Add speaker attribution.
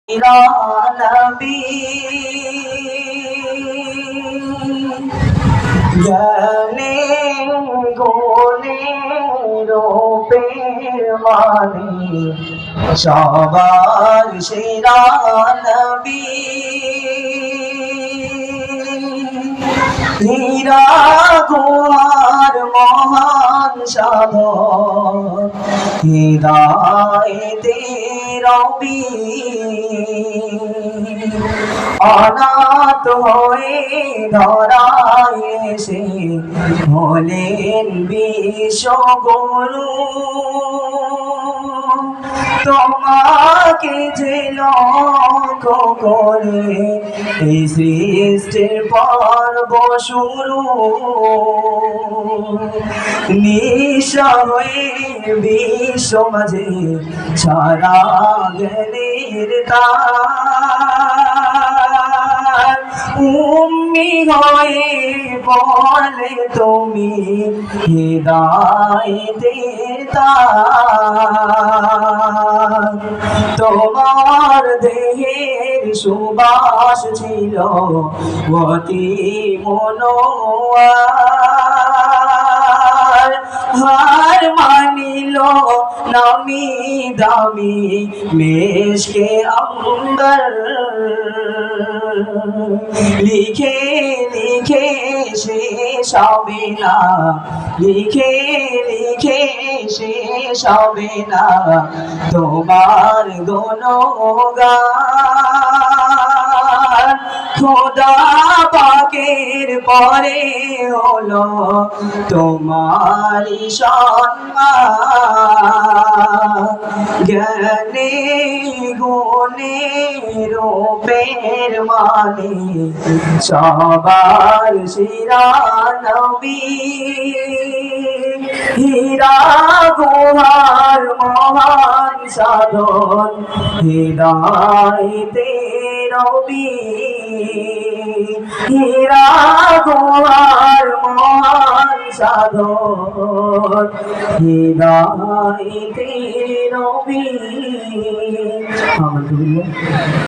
Speaker 1: नबी ज्ञाने गुणे रूपेर माने सबार सेरा नबी हीरा गुहार महान साधक हिदायतेर रबी अनाथ হয়ে ধরায় এসে হলেন বিশ্বগুরু তোমাকে যে লক্ষ্য করে এই সৃষ্টির পর্ব শুরু নিশা হয়ে বিশ্ব মাঝে সারা জ্ঞানের তার উম্মি হয়ে বলে তুমি হিদায়াতের তার তোমার দেহের সুবাস ছিল অতি মনোয়ার হার মানিল নামি দামি মেশকে অম্বর লিখে লিখে শেষ হবে না লিখে লিখে শেষ হবে না তোমার গুণগান খোদা পাকের পরে হলো তোমারি সম্মান জ্ঞানে গুণে রূপের মানে সবার সেরা নবী হীরা গুহার মহান সাধন হিদায়াতের রবি হীরা গুহার মহান সাধন হিদায়াতের রবি।